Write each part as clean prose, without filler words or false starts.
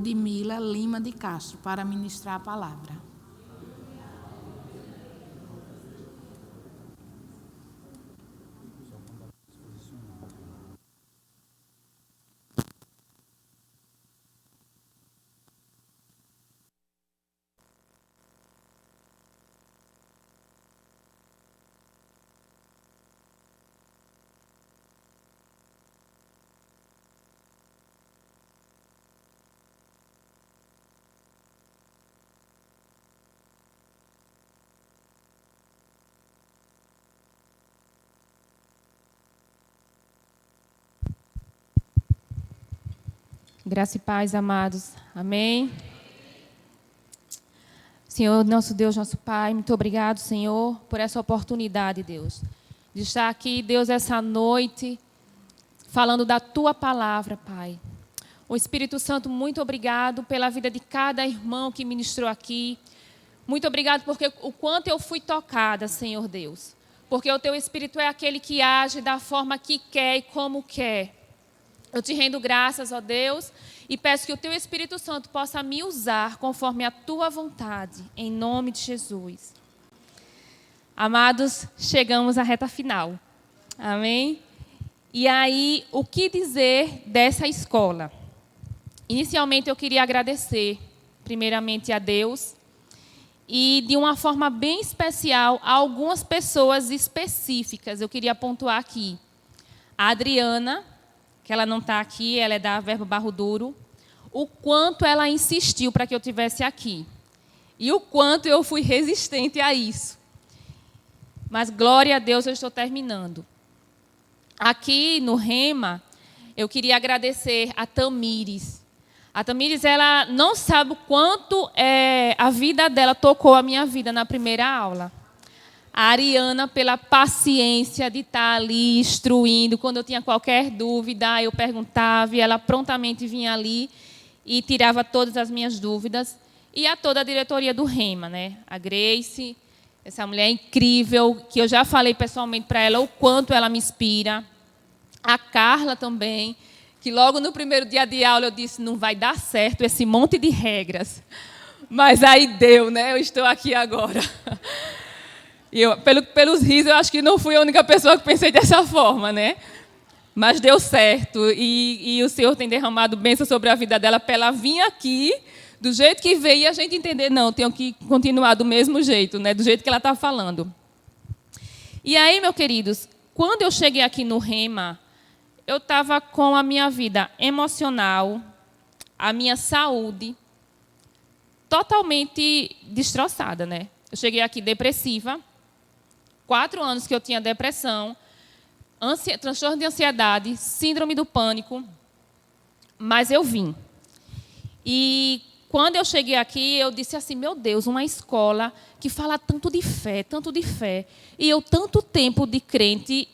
Ludmila Lima de Castro para ministrar a palavra. Graça e paz, amados. Amém. Senhor, nosso Deus, nosso Pai, muito obrigado, Senhor, por essa oportunidade, Deus, de estar aqui, Deus, essa noite, falando da Tua palavra, Pai. O Espírito Santo, muito obrigado pela vida de cada irmão que ministrou aqui. Muito obrigado porque o quanto eu fui tocada, Senhor Deus. Porque o Teu Espírito é aquele que age da forma que quer e como quer. Eu te rendo graças, ó Deus, e peço que o Teu Espírito Santo possa me usar conforme a Tua vontade, em nome de Jesus. Amados, chegamos à reta final. Amém? E aí, o que dizer dessa escola? Inicialmente, eu queria agradecer, primeiramente, a Deus, e de uma forma bem especial, a algumas pessoas específicas. Eu queria pontuar aqui. A Adriana, que ela não está aqui, ela é da Verbo Barro Duro, o quanto ela insistiu para que eu estivesse aqui. E o quanto eu fui resistente a isso. Mas, glória a Deus, eu estou terminando. Aqui no Rema, eu queria agradecer a Tamires. A Tamires, ela não sabe o quanto a vida dela tocou a minha vida na primeira aula. A Ariana, pela paciência de estar ali instruindo, quando eu tinha qualquer dúvida, eu perguntava e ela prontamente vinha ali e tirava todas as minhas dúvidas. E a toda a diretoria do Rema, né? A Grace, essa mulher incrível, que eu já falei pessoalmente para ela o quanto ela me inspira. A Carla também, que logo no primeiro dia de aula eu disse, não vai dar certo esse monte de regras. Mas aí deu, né? Eu estou aqui agora. E pelos risos, eu acho que não fui a única pessoa que pensei dessa forma, né? Mas deu certo. E o Senhor tem derramado bênção sobre a vida dela para ela vir aqui, do jeito que veio, e a gente entender, não, tenho que continuar do mesmo jeito, né? Do jeito que ela está falando. E aí, meus queridos, quando eu cheguei aqui no Rema, eu estava com a minha vida emocional, a minha saúde, totalmente destroçada, né? Eu cheguei aqui depressiva, 4 anos que eu tinha depressão, transtorno de ansiedade, síndrome do pânico, mas eu vim. E quando eu cheguei aqui, eu disse assim, meu Deus, uma escola que fala tanto de fé, e eu tanto tempo de crente,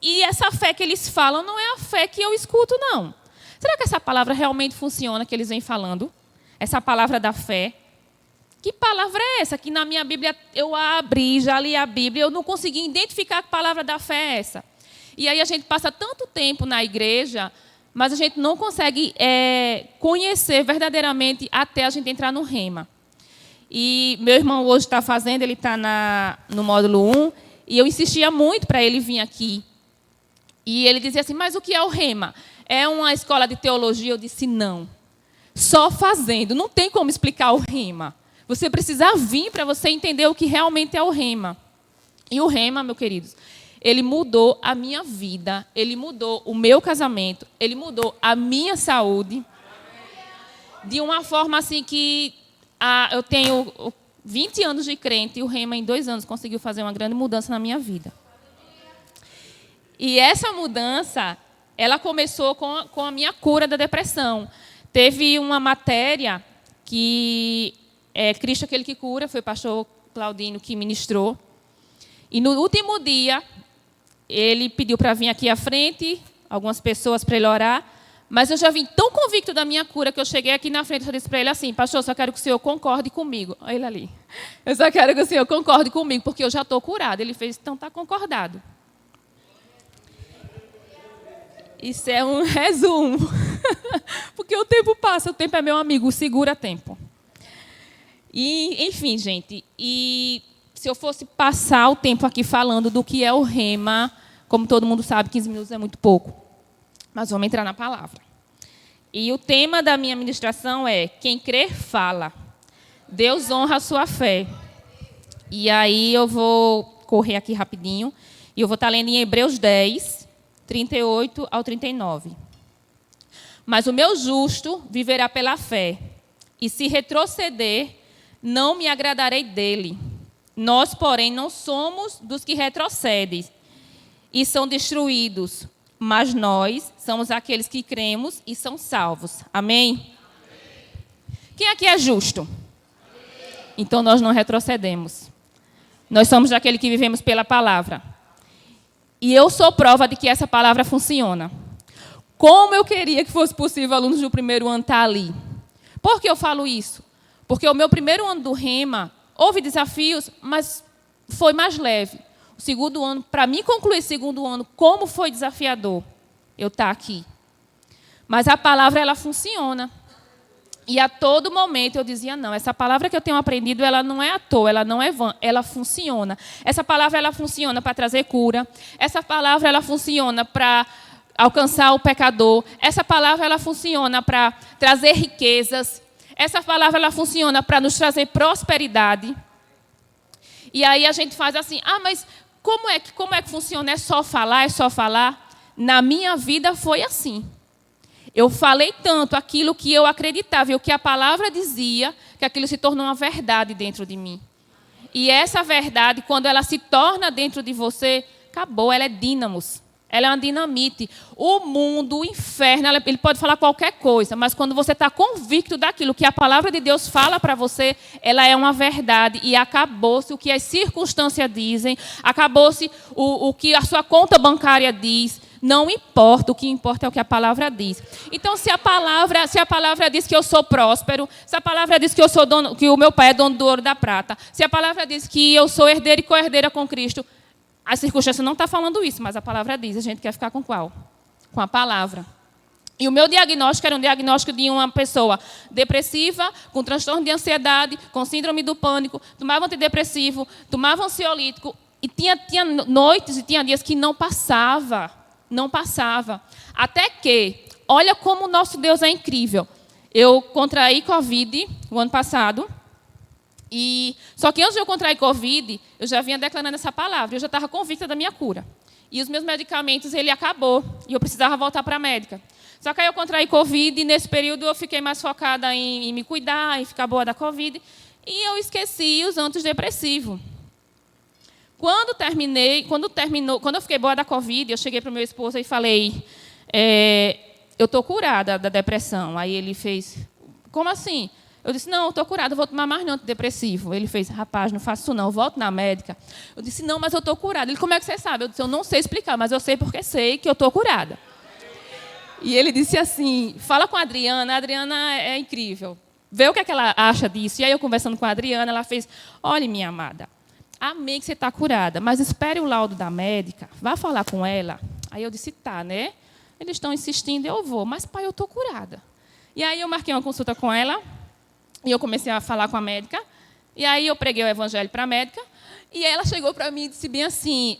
e essa fé que eles falam não é a fé que eu escuto, não. Será que essa palavra realmente funciona, que eles vêm falando? Essa palavra da fé? Que palavra é essa? Que na minha Bíblia eu abri, já li a Bíblia, eu não consegui identificar que palavra da fé é essa. E aí a gente passa tanto tempo na igreja, mas a gente não consegue conhecer verdadeiramente até a gente entrar no Rema. E meu irmão hoje está fazendo, ele está no módulo 1, e eu insistia muito para ele vir aqui. E ele dizia assim, mas o que é o Rema? É uma escola de teologia? Eu disse, não. Só fazendo, não tem como explicar o Rema. Você precisa vir para você entender o que realmente é o Rema. E o Rema, meus queridos, ele mudou a minha vida, ele mudou o meu casamento, ele mudou a minha saúde, de uma forma assim que eu tenho 20 anos de crente e o Rema, em 2 anos, conseguiu fazer uma grande mudança na minha vida. E essa mudança, ela começou com a minha cura da depressão. Teve uma matéria que... Cristo aquele que cura, foi o pastor Claudino que ministrou. E no último dia, ele pediu para vir aqui à frente, algumas pessoas para ele orar, mas eu já vim tão convicto da minha cura que eu cheguei aqui na frente e disse para ele assim, pastor, só quero que o senhor concorde comigo. Olha ele ali. Eu só quero que o senhor concorde comigo, porque eu já estou curado. Ele fez, então está concordado. Isso é um resumo. Porque o tempo passa, o tempo é meu amigo, segura tempo. E, enfim, gente, e se eu fosse passar o tempo aqui falando do que é o rema, como todo mundo sabe, 15 minutos é muito pouco. Mas vamos entrar na palavra. E o tema da minha ministração é: quem crer, fala. Deus honra a sua fé. E aí eu vou correr aqui rapidinho. E eu vou estar lendo em Hebreus 10, 38 ao 39. Mas o meu justo viverá pela fé. E se retroceder, não me agradarei dele. Nós, porém, não somos dos que retrocedem e são destruídos, mas nós somos aqueles que cremos e são salvos. Amém? Amém. Quem aqui é justo? Amém. Então nós não retrocedemos. Nós somos daqueles que vivemos pela palavra. E eu sou prova de que essa palavra funciona. Como eu queria que fosse possível alunos do primeiro ano estar ali. Por que eu falo isso? Porque o meu primeiro ano do Rema, houve desafios, mas foi mais leve. O segundo ano, para mim concluir o segundo ano, como foi desafiador eu estar aqui. Mas a palavra, ela funciona. E a todo momento eu dizia, não, essa palavra que eu tenho aprendido, ela não é à toa, ela não é vã, ela funciona. Essa palavra, ela funciona para trazer cura. Essa palavra, ela funciona para alcançar o pecador. Essa palavra, ela funciona para trazer riquezas. Essa palavra, ela funciona para nos trazer prosperidade. E aí a gente faz assim, mas como é que funciona? É só falar, é só falar? Na minha vida foi assim. Eu falei tanto aquilo que eu acreditava e o que a palavra dizia, que aquilo se tornou uma verdade dentro de mim. E essa verdade, quando ela se torna dentro de você, acabou, ela é dínamos. Ela é uma dinamite. O mundo, o inferno, ele pode falar qualquer coisa, mas quando você está convicto daquilo que a palavra de Deus fala para você, ela é uma verdade. E acabou-se o que as circunstâncias dizem, acabou-se o que a sua conta bancária diz. Não importa, o que importa é o que a palavra diz. Então, se a palavra diz que eu sou próspero, se a palavra diz que eu sou dono, que o meu pai é dono do ouro e da prata, se a palavra diz que eu sou herdeiro e co-herdeira com Cristo, a circunstância não está falando isso, mas a palavra diz. A gente quer ficar com qual? Com a palavra. E o meu diagnóstico era um diagnóstico de uma pessoa depressiva, com transtorno de ansiedade, com síndrome do pânico, tomava antidepressivo, tomava ansiolítico, e tinha noites e tinha dias que não passava. Não passava. Até que, olha como o nosso Deus é incrível. Eu contraí Covid o ano passado. Só que antes de eu contrair Covid, eu já vinha declarando essa palavra. Eu já estava convicta da minha cura. E os meus medicamentos, ele acabou. E eu precisava voltar para a médica. Só que aí eu contraí Covid e nesse período eu fiquei mais focada em me cuidar, em ficar boa da Covid. E eu esqueci os antidepressivos. Quando eu fiquei boa da Covid, eu cheguei para o meu esposo e falei, eu estou curada da depressão. Aí ele fez, como assim? Eu disse, não, eu estou curada, vou tomar mais não antidepressivo. Ele fez, rapaz, não faço isso não, volto na médica. Eu disse, não, mas eu estou curada. Ele, como é que você sabe? Eu disse, eu não sei explicar, mas eu sei porque sei que eu estou curada. E ele disse assim, fala com a Adriana é incrível. Vê o que ela acha disso. E aí eu conversando com a Adriana, ela fez, olha, minha amada, amei que você está curada, mas espere o laudo da médica, vá falar com ela. Aí eu disse, tá, né? Eles estão insistindo, eu vou. Mas, pai, eu estou curada. E aí eu marquei uma consulta com ela, e eu comecei a falar com a médica, e aí eu preguei o evangelho para a médica, e ela chegou para mim e disse bem assim,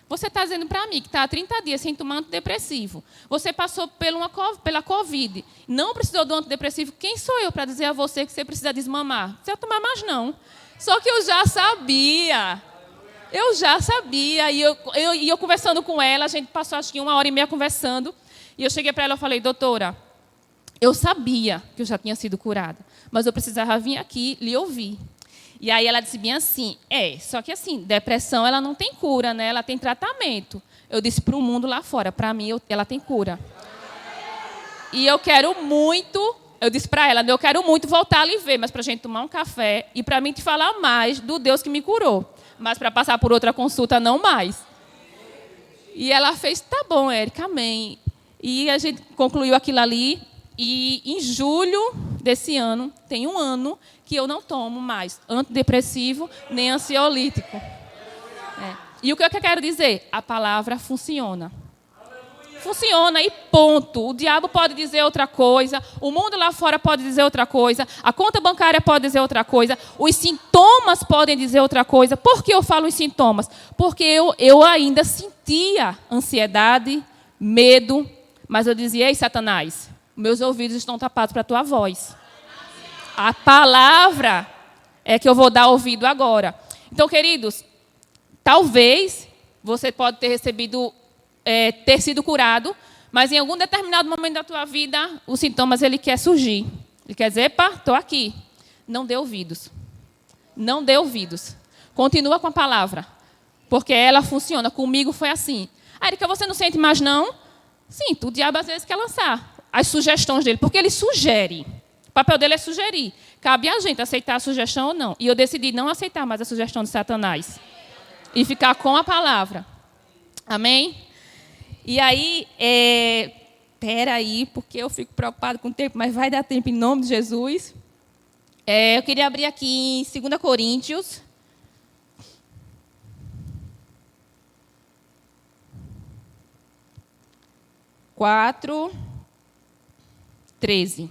você está dizendo para mim que está há 30 dias sem tomar antidepressivo, você passou pela Covid, não precisou do antidepressivo, quem sou eu para dizer a você que você precisa desmamar? Não precisa tomar mais, não. Só que eu já sabia. E eu conversando com ela, a gente passou acho que 1h30 conversando. E eu cheguei para ela e falei, doutora, eu sabia que eu já tinha sido curada, mas eu precisava vir aqui lhe ouvir. E aí ela disse bem assim, só que assim, depressão ela não tem cura, né? Ela tem tratamento. Eu disse para o mundo lá fora, para mim ela tem cura. E eu quero muito... Eu disse para ela, eu quero muito voltar a lhe ver, mas para a gente tomar um café e para mim te falar mais do Deus que me curou. Mas para passar por outra consulta, não mais. E ela fez, tá bom, Érica, amém. E a gente concluiu aquilo ali. E em julho desse ano, tem 1 ano que eu não tomo mais antidepressivo nem ansiolítico. E o que eu quero dizer? A palavra funciona. Funciona e ponto. O diabo pode dizer outra coisa, o mundo lá fora pode dizer outra coisa, a conta bancária pode dizer outra coisa, os sintomas podem dizer outra coisa. Por que eu falo os sintomas? Porque eu ainda sentia ansiedade, medo, mas eu dizia: ei, Satanás, meus ouvidos estão tapados para a tua voz. A palavra é que eu vou dar ouvido agora. Então, queridos, talvez você pode ter recebido, ter sido curado, mas em algum determinado momento da tua vida, os sintomas, ele quer surgir. Ele quer dizer: epa, estou aqui. Não dê ouvidos. Não dê ouvidos. Continua com a palavra, porque ela funciona. Comigo foi assim. Érica, você não sente mais, não? Sim, o diabo às vezes quer lançar as sugestões dele, porque ele sugere. O papel dele é sugerir. Cabe a gente aceitar a sugestão ou não. E eu decidi não aceitar mais a sugestão de Satanás. E ficar com a palavra. Amém? E aí, espera aí, porque eu fico preocupado com o tempo, mas vai dar tempo em nome de Jesus. Eu queria abrir aqui em 2 Coríntios. Quatro, 13.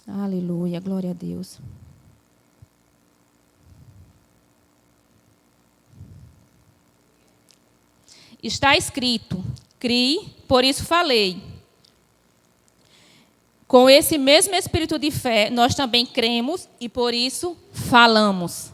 Aleluia, glória a Deus. Está escrito: criei, por isso falei. Com esse mesmo espírito de fé, nós também cremos e por isso falamos.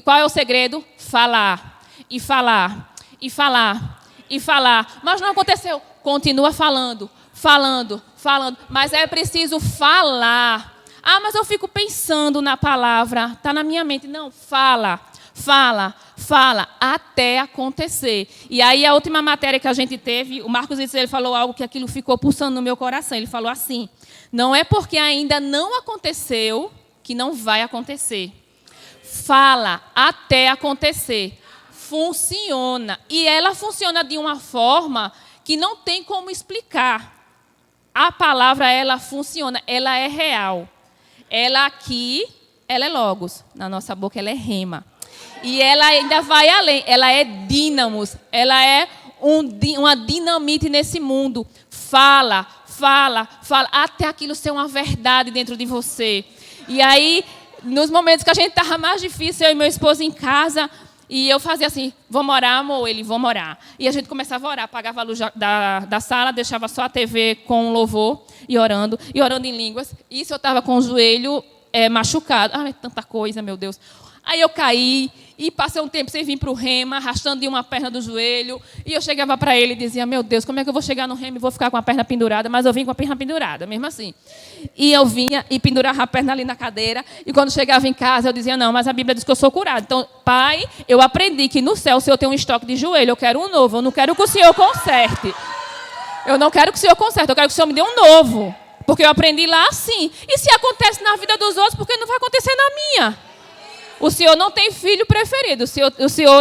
Qual é o segredo? Falar, e falar, e falar, e falar. Mas não aconteceu. Continua falando, falando, falando. Mas é preciso falar. Ah, mas eu fico pensando na palavra. Está na minha mente. Não, fala, fala, fala, até acontecer. E aí a última matéria que a gente teve, o Marcos disse, ele falou algo que aquilo ficou pulsando no meu coração. Ele falou assim: não é porque ainda não aconteceu que não vai acontecer. Fala até acontecer. Funciona. E ela funciona de uma forma que não tem como explicar. A palavra, ela funciona, ela é real. Ela aqui, ela é logos. Na nossa boca, ela é rema. E ela ainda vai além. Ela é dínamos. Ela é uma dinamite nesse mundo. Fala, fala, fala, até aquilo ser uma verdade dentro de você. E aí, nos momentos que a gente estava mais difícil, eu e meu esposo em casa, e eu fazia assim: vamos orar, amor? Ele: vamos orar. E a gente começava a orar, apagava a luz da sala, deixava só a TV com louvor, e orando em línguas. Isso eu estava com o joelho machucado. Ai, tanta coisa, meu Deus. Aí eu caí e passei um tempo sem vir para o rema, arrastando de uma perna do joelho. E eu chegava para ele e dizia: meu Deus, como é que eu vou chegar no rema e vou ficar com a perna pendurada? Mas eu vim com a perna pendurada, mesmo assim. E eu vinha e pendurava a perna ali na cadeira. E quando chegava em casa, eu dizia: não, mas a Bíblia diz que eu sou curado. Então, Pai, eu aprendi que no céu o Senhor tem um estoque de joelho. Eu quero um novo. Eu não quero que o Senhor conserte. Eu não quero que o Senhor conserte. Eu quero que o Senhor me dê um novo. Porque eu aprendi lá assim. E se acontece na vida dos outros, por que não vai acontecer na minha? O Senhor não tem filho preferido. O Senhor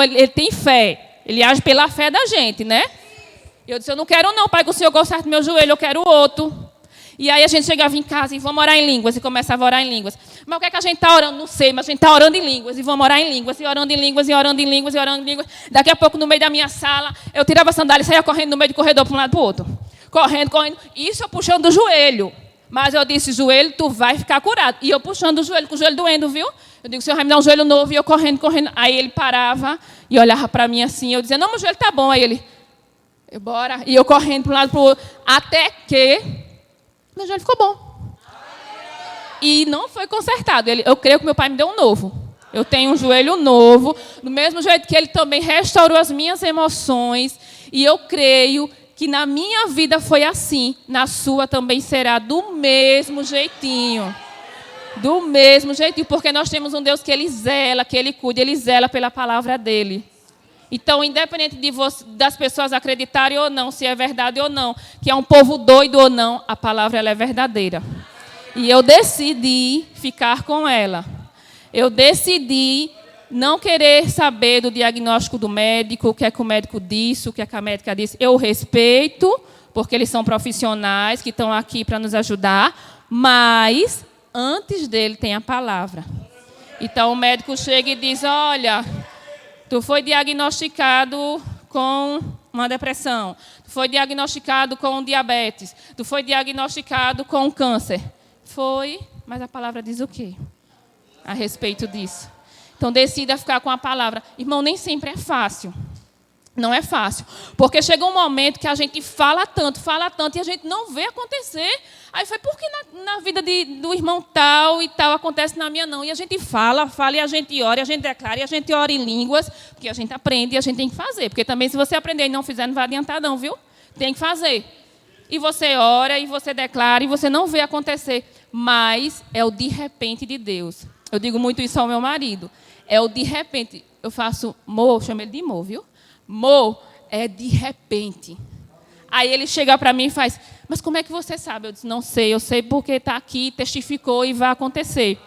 ele tem fé. Ele age pela fé da gente, né? Eu disse: eu não quero não, Pai, que o Senhor conserte meu joelho, eu quero outro. E aí a gente chegava em casa e vamos orar em línguas. E começava a orar em línguas. Mas o que é que a gente está orando? Não sei, mas a gente está orando em línguas. E vamos orar em línguas, e orando em línguas, e orando em línguas, e orando em línguas. Daqui a pouco, no meio da minha sala, eu tirava a sandália e saía correndo no meio do corredor para um lado para o outro. Correndo, correndo. Isso eu puxando o joelho. Mas eu disse: joelho, tu vai ficar curado. E eu puxando o joelho, com o joelho doendo, viu? Eu digo: o Senhor vai me dar um joelho novo. E eu correndo, correndo. Aí ele parava e olhava para mim assim. Eu dizia: não, meu joelho está bom. Aí ele: bora. E eu correndo para um lado para o outro. Até que meu joelho ficou bom. E não foi consertado. Eu creio que meu pai me deu um novo. Eu tenho um joelho novo. Do mesmo jeito que ele também restaurou as minhas emoções. E eu creio que na minha vida foi assim, na sua também será do mesmo jeitinho. Do mesmo jeitinho, porque nós temos um Deus que Ele zela, que Ele cuida, Ele zela pela palavra dEle. Então, independente das pessoas acreditarem ou não, se é verdade ou não, que é um povo doido ou não, a palavra ela é verdadeira. E eu decidi ficar com ela. Eu decidi não querer saber do diagnóstico do médico, o que é que o médico disse, o que é que a médica disse. Eu respeito, porque eles são profissionais que estão aqui para nos ajudar, mas antes dele tem a palavra. Então o médico chega e diz: olha, tu foi diagnosticado com uma depressão. Tu foi diagnosticado com diabetes. Tu foi diagnosticado com câncer. Foi, mas a palavra diz o quê a respeito disso? Então, decida ficar com a palavra. Irmão, nem sempre é fácil. Não é fácil. Porque chega um momento que a gente fala tanto, e a gente não vê acontecer. Aí foi porque na vida do irmão tal e tal acontece, na minha não. E a gente fala, e a gente ora, e a gente declara, e a gente ora em línguas, porque a gente aprende e a gente tem que fazer. Porque também, se você aprender e não fizer, não vai adiantar não, viu? Tem que fazer. E você ora, e você declara, e você não vê acontecer. Mas é o de repente de Deus. Eu digo muito isso ao meu marido. É o de repente. Eu faço, Mo, chamo ele de Mo, viu? Mo, é de repente. Aí ele chega para mim e faz, mas como é que você sabe? Eu disse, não sei, eu sei porque está aqui, testificou e vai acontecer.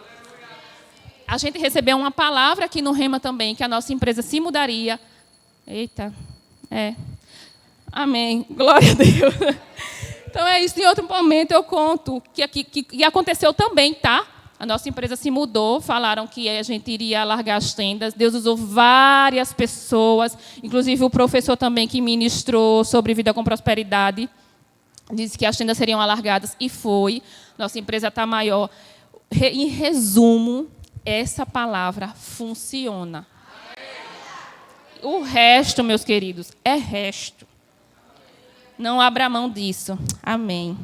A gente recebeu uma palavra aqui no Rema também, que a nossa empresa se mudaria. Eita, amém, glória a Deus. Então é isso, em outro momento eu conto que aconteceu também, tá? A nossa empresa se mudou, falaram que a gente iria alargar as tendas. Deus usou várias pessoas, inclusive o professor também que ministrou sobre vida com prosperidade. Disse que as tendas seriam alargadas e foi. Nossa empresa está maior. Em resumo, essa palavra funciona. O resto, meus queridos, é resto. Não abra mão disso. Amém.